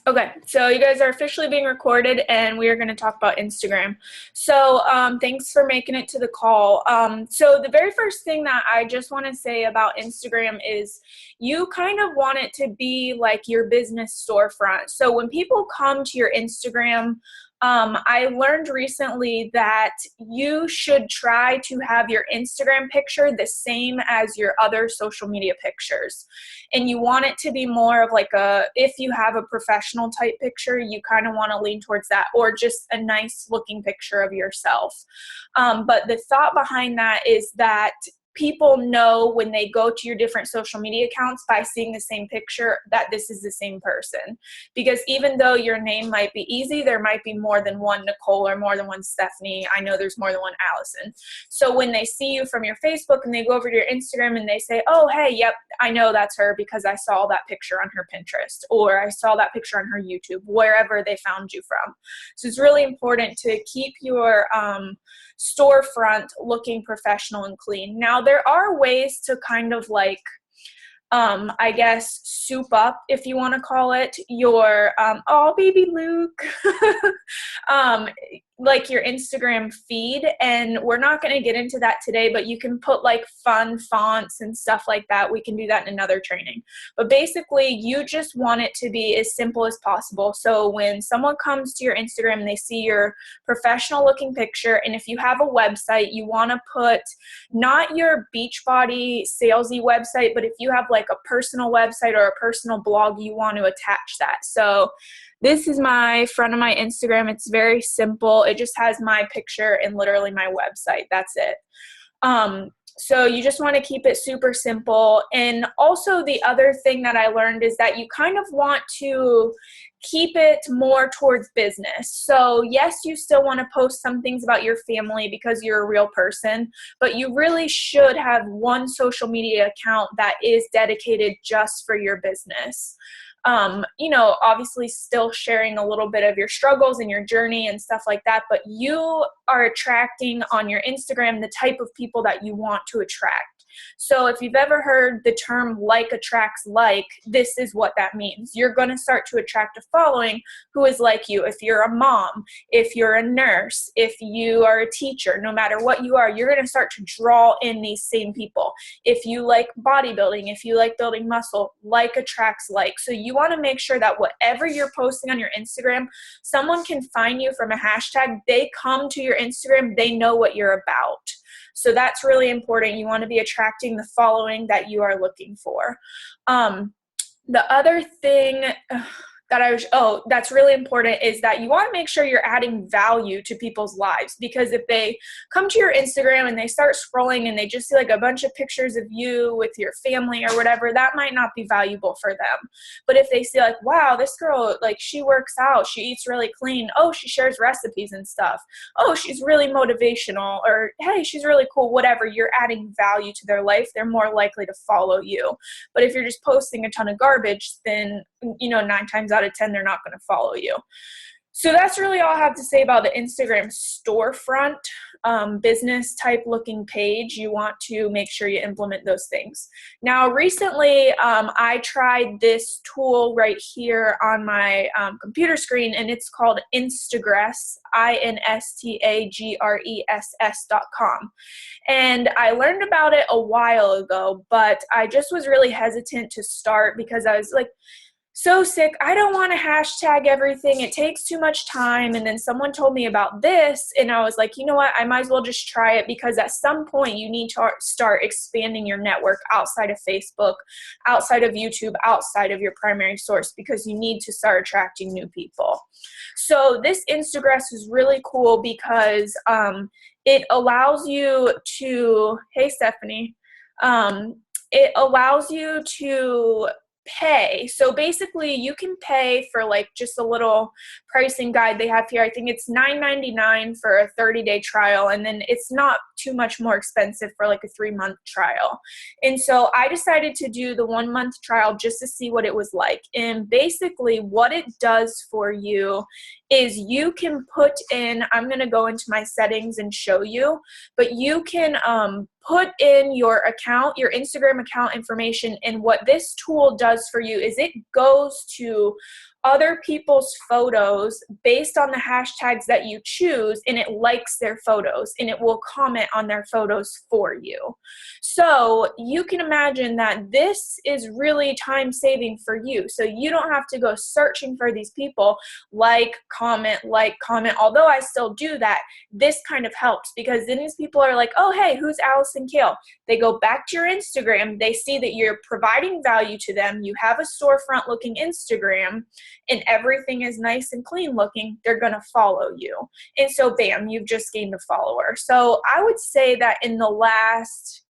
Okay, so you guys are officially being recorded, and we are going to talk about Instagram. So, thanks for making it to the call. So, the very first thing that I just want to say about Instagram is you kind of want it to be like your business storefront. So, when people come to your Instagram, I learned recently that you should try to have your Instagram picture the same as your other social media pictures. And you want it to be more of like if you have a professional type picture, you kind of want to lean towards that, or just a nice looking picture of yourself. But the thought behind that is that people know when they go to your different social media accounts by seeing the same picture that this is the same person. Because even though your name might be easy, there might be more than one Nicole or more than one Stephanie. I know there's more than one Allison. So when they see you from your Facebook and they go over to your Instagram and they say, oh, hey, yep, I know that's her because I saw that picture on her Pinterest, or I saw that picture on her YouTube, wherever they found you from. So it's really important to keep your storefront looking professional and clean. Now, there are ways to kind of like I guess, soup up, if you want to call it, your, oh, baby Luke, um, like your Instagram feed. And we're not going to get into that today, but you can put like fun fonts and stuff like that. We can do that in another training. But basically, you just want it to be as simple as possible. So when someone comes to your Instagram and they see your professional looking picture, and if you have a website, you want to put not your Beachbody salesy website, but if you have like a personal website or a personal blog, you want to attach that. So this is my front of my Instagram. It's very simple. It just has my picture and literally my website. That's it. So you just want to keep it super simple. And also the other thing that I learned is that you kind of want to keep it more towards business. So yes, you still want to post some things about your family because you're a real person, but you really should have one social media account that is dedicated just for your business. Obviously still sharing a little bit of your struggles and your journey and stuff like that, but you are attracting on your Instagram the type of people that you want to attract. So if you've ever heard the term like attracts like, this is what that means. You're going to start to attract a following who is like you. If you're a mom, if you're a nurse, if you are a teacher, no matter what you are, you're going to start to draw in these same people. If you like bodybuilding, if you like building muscle, like attracts like. So you want to make sure that whatever you're posting on your Instagram, someone can find you from a hashtag. They come to your Instagram, they know what you're about. So that's really important. You want to be attracting the following that you are looking for. The other thing that's really important is that you want to make sure you're adding value to people's lives, because if they come to your Instagram and they start scrolling and they just see like a bunch of pictures of you with your family or whatever, that might not be valuable for them. But if they see like, wow, this girl, like she works out, she eats really clean, oh, she shares recipes and stuff, oh, she's really motivational, or hey, she's really cool, whatever, you're adding value to their life, they're more likely to follow you. But if you're just posting a ton of garbage, then 9 times out of 10, they're not going to follow you. So that's really all I have to say about the Instagram storefront, business type looking page. You want to make sure you implement those things. Now, recently, I tried this tool right here on my computer screen, and it's called Instagress, INSTAGRESS.com. And I learned about it a while ago, but I just was really hesitant to start because I was like, so sick. I don't want to hashtag everything. It takes too much time. And then someone told me about this, and I was like, you know what? I might as well just try it, because at some point you need to start expanding your network outside of Facebook, outside of YouTube, outside of your primary source, because you need to start attracting new people. So this Instagress is really cool because it allows you to, hey, Stephanie, it allows you to pay. So basically you can pay for like just a little pricing guide they have here. I think it's $9.99 for a 30-day trial, and then it's not too much more expensive for like a 3-month trial. And so I decided to do the 1-month trial just to see what it was like. And basically what it does for you is you can put in, I'm going to go into my settings and show you, but you can put in your account, your Instagram account information. And what this tool does for you is it goes to other people's photos based on the hashtags that you choose, and it likes their photos and it will comment on their photos for you. So you can imagine that this is really time saving for you. So you don't have to go searching for these people, like, comment, although I still do that. This kind of helps because then these people are like, oh, hey, who's Allison Kale? They go back to your Instagram, they see that you're providing value to them, you have a storefront looking Instagram, and everything is nice and clean looking, they're going to follow you. And so bam, you've just gained a follower. So I would say that in the last,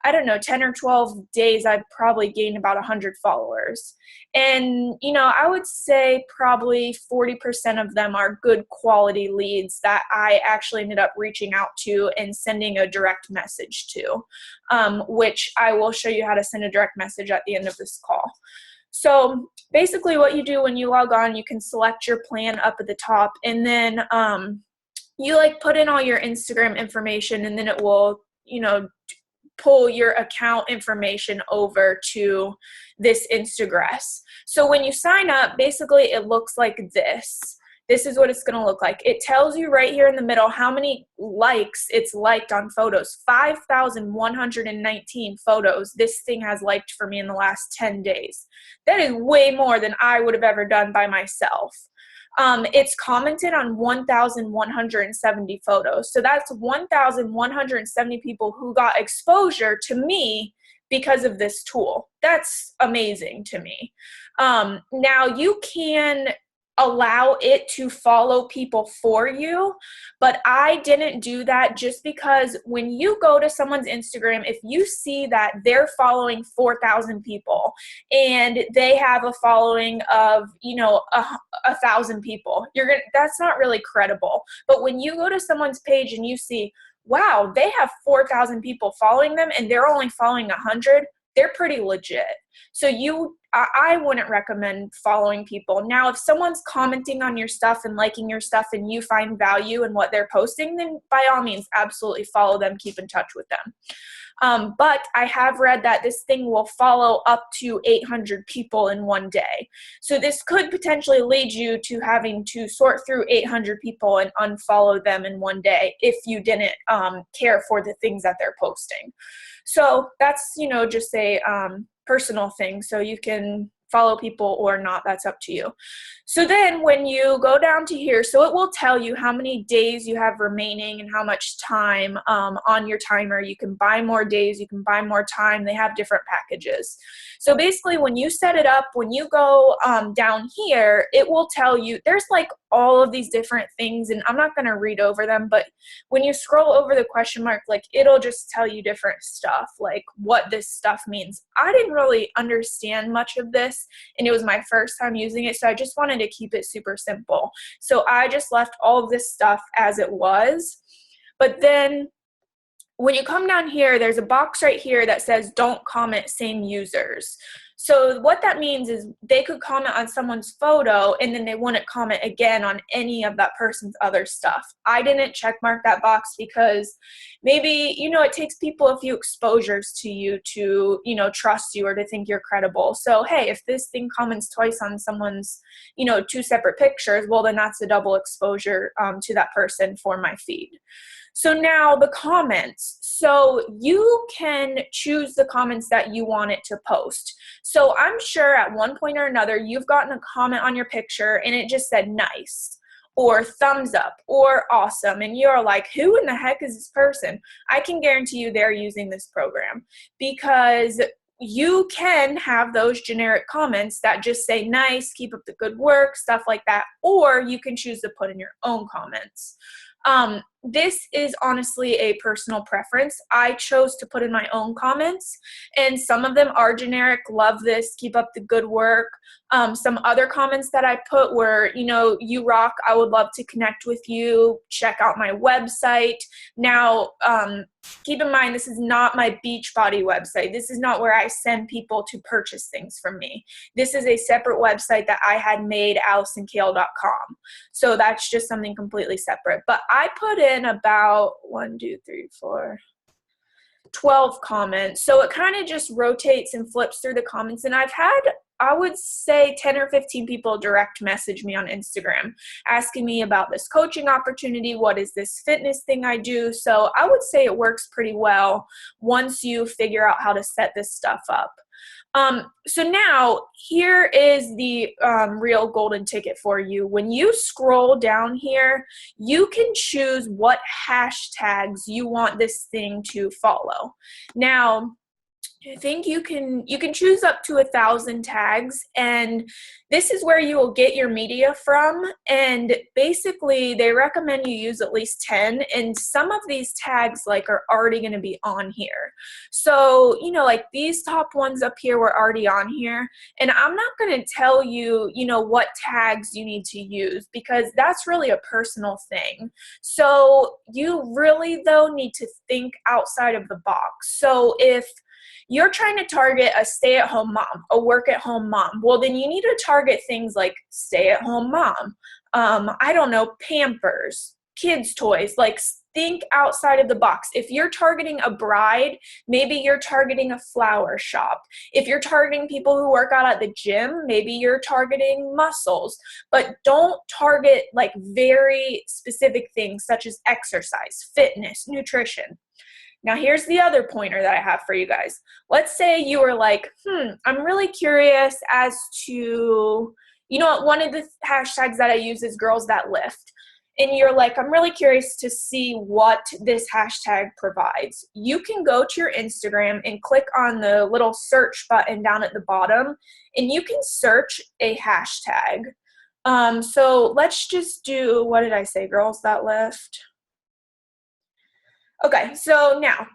I don't know, 10 or 12 days, I've probably gained about 100 followers. And, I would say probably 40% of them are good quality leads that I actually ended up reaching out to and sending a direct message to, which I will show you how to send a direct message at the end of this call. So basically what you do when you log on, you can select your plan up at the top, and then you put in all your Instagram information, and then it will, pull your account information over to this Instagress. So when you sign up, basically it looks like this. This is what it's going to look like. It tells you right here in the middle how many likes it's liked on photos. 5,119 photos this thing has liked for me in the last 10 days. That is way more than I would have ever done by myself. It's commented on 1,170 photos. So that's 1,170 people who got exposure to me because of this tool. That's amazing to me. Now you can allow it to follow people for you, but I didn't do that just because when you go to someone's Instagram, if you see that they're following 4,000 people and they have a following of, 1,000 people, that's not really credible. But when you go to someone's page and you see, wow, they have 4,000 people following them and they're only following 100, they're pretty legit. So I wouldn't recommend following people. Now, if someone's commenting on your stuff and liking your stuff and you find value in what they're posting, then by all means, absolutely follow them, keep in touch with them. But I have read that this thing will follow up to 800 people in one day. So this could potentially lead you to having to sort through 800 people and unfollow them in one day if you didn't care for the things that they're posting. So that's, just a personal thing. So you can follow people or not, that's up to you. So then when you go down to here, so it will tell you how many days you have remaining and how much time on your timer. You can buy more days, you can buy more time. They have different packages. So basically when you set it up, when you go down here, it will tell you, there's all of these different things, and I'm not going to read over them, but when you scroll over the question mark, it'll just tell you different stuff, what this stuff means. I didn't really understand much of this, and it was my first time using it, so I just wanted to keep it super simple. So I just left all of this stuff as it was. But then when you come down here, there's a box right here that says don't comment same users. So what that means is they could comment on someone's photo and then they wouldn't comment again on any of that person's other stuff. I didn't check mark that box because maybe, it takes people a few exposures to you to, trust you or to think you're credible. So, hey, if this thing comments twice on someone's, two separate pictures, well, then that's a double exposure to that person for my feed. So now the comments. So you can choose the comments that you want it to post. So I'm sure at one point or another, you've gotten a comment on your picture and it just said nice or thumbs up or awesome. And you're like, who in the heck is this person? I can guarantee you they're using this program because you can have those generic comments that just say nice, keep up the good work, stuff like that. Or you can choose to put in your own comments. This is honestly a personal preference. I chose to put in my own comments, and some of them are generic. Love this. Keep up the good work. Some other comments that I put were, you rock. I would love to connect with you. Check out my website. Now, keep in mind, this is not my Beachbody website. This is not where I send people to purchase things from me. This is a separate website that I had made, AllisonKale.com. So that's just something completely separate. But I put in about 12 comments. So it kind of just rotates and flips through the comments. And I've had I would say 10 or 15 people direct message me on Instagram asking me about this coaching opportunity. What is this fitness thing I do? So I would say it works pretty well once you figure out how to set this stuff up. So now here is the real golden ticket for you. When you scroll down here, you can choose what hashtags you want this thing to follow. Now, I think you can choose up to 1,000 tags, and this is where you will get your media from. And basically, they recommend you use at least 10, and some of these tags like are already going to be on here. So, like these top ones up here were already on here, and I'm not going to tell you, what tags you need to use because that's really a personal thing. So, you really though need to think outside of the box. So, if you're trying to target a stay-at-home mom, a work-at-home mom, well, then you need to target things like stay-at-home mom, I don't know, Pampers, kids' toys, like think outside of the box. If you're targeting a bride, maybe you're targeting a flower shop. If you're targeting people who work out at the gym, maybe you're targeting muscles. But don't target like very specific things such as exercise, fitness, nutrition. Now, here's the other pointer that I have for you guys. Let's say you were like, I'm really curious as to, one of the hashtags that I use is girls that lift. And you're like, I'm really curious to see what this hashtag provides. You can go to your Instagram and click on the little search button down at the bottom, and you can search a hashtag. So let's just do, what did I say, girls that lift? Okay, so now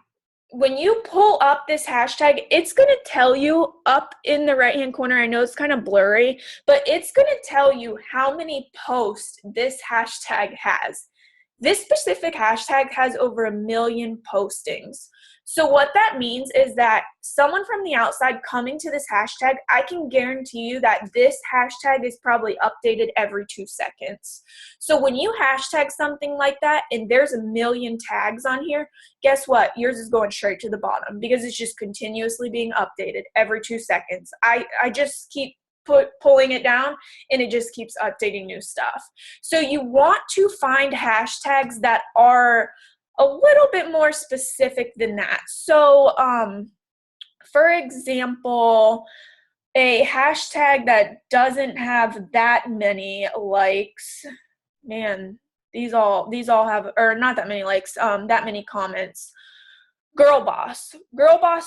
when you pull up this hashtag, it's going to tell you up in the right-hand corner, I know it's kind of blurry, but it's going to tell you how many posts this hashtag has. This specific hashtag has over 1 million postings. So what that means is that someone from the outside coming to this hashtag, I can guarantee you that this hashtag is probably updated every 2 seconds. So when you hashtag something like that and there's 1 million tags on here, guess what? Yours is going straight to the bottom because it's just continuously being updated every 2 seconds. I just keep pulling it down and it just keeps updating new stuff. So you want to find hashtags that are a little bit more specific than that. So for example, a hashtag that doesn't have that many likes, man, these all have, or not that many likes, that many comments. Girl Boss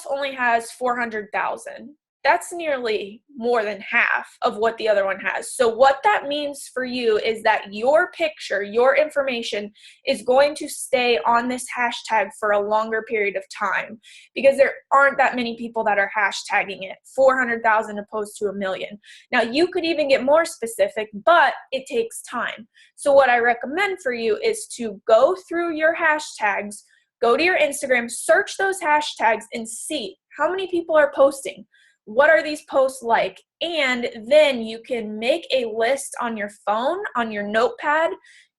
only has 400,000. That's nearly more than half of what the other one has. So what that means for you is that your picture, your information is going to stay on this hashtag for a longer period of time because there aren't that many people that are hashtagging it, 400,000 opposed to 1 million. Now you could even get more specific, but it takes time. So what I recommend for you is to go through your hashtags, go to your Instagram, search those hashtags and see how many people are posting. What are these posts like? And then you can make a list on your phone, on your notepad.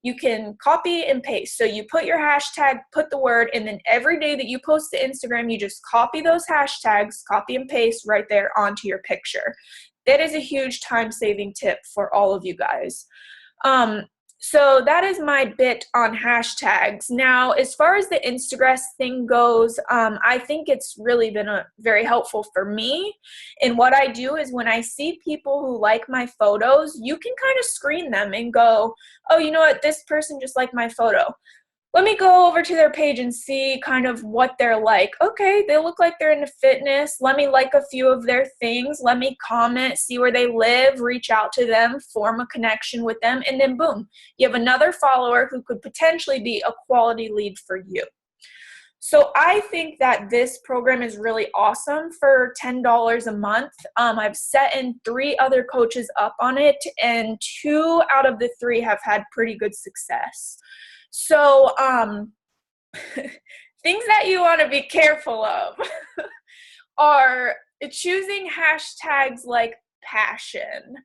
You can copy and paste. So you put your hashtag, put the word, and then every day that you post to Instagram, you just copy those hashtags, copy and paste right there onto your picture. That is a huge time-saving tip for all of you guys. So that is my bit on hashtags. Now, as far as the Instagram thing goes, I think it's really been very helpful for me. And what I do is when I see people who like my photos, you can kind of screen them and go, oh, you know what, this person just liked my photo. Let me go over to their page and see kind of what they're like. Okay, they look like they're into fitness. Let me like a few of their things. Let me comment, see where they live, reach out to them, form a connection with them, and then boom, you have another follower who could potentially be a quality lead for you. So I think that this program is really awesome for $10 a month. I've set in 3 other coaches up on it, and 2 out of the 3 have had pretty good success. So things that you want to be careful of are choosing hashtags like passion.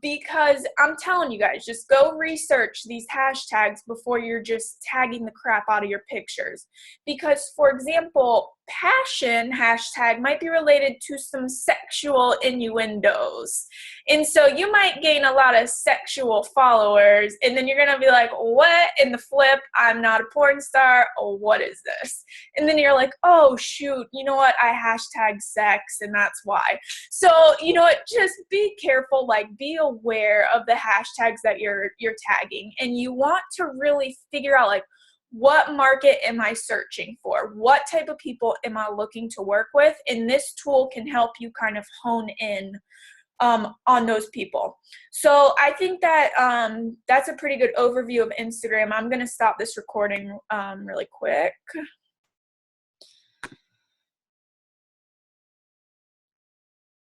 Because I'm telling you guys, just go research these hashtags before you're just tagging the crap out of your pictures. Because, for example, passion hashtag might be related to some sexual innuendos. And so you might gain a lot of sexual followers, and then you're going to be like, what in the flip? I'm not a porn star. Oh, what is this? And then you're like, oh, shoot, you know what? I hashtag sex, and that's why. So, you know what? Just be careful, like be aware of the hashtags that you're tagging, and you want to really figure out like, what market am I searching for? What type of people am I looking to work with? And this tool can help you kind of hone in on those people. So I think that that's a pretty good overview of Instagram. I'm going to stop this recording really quick.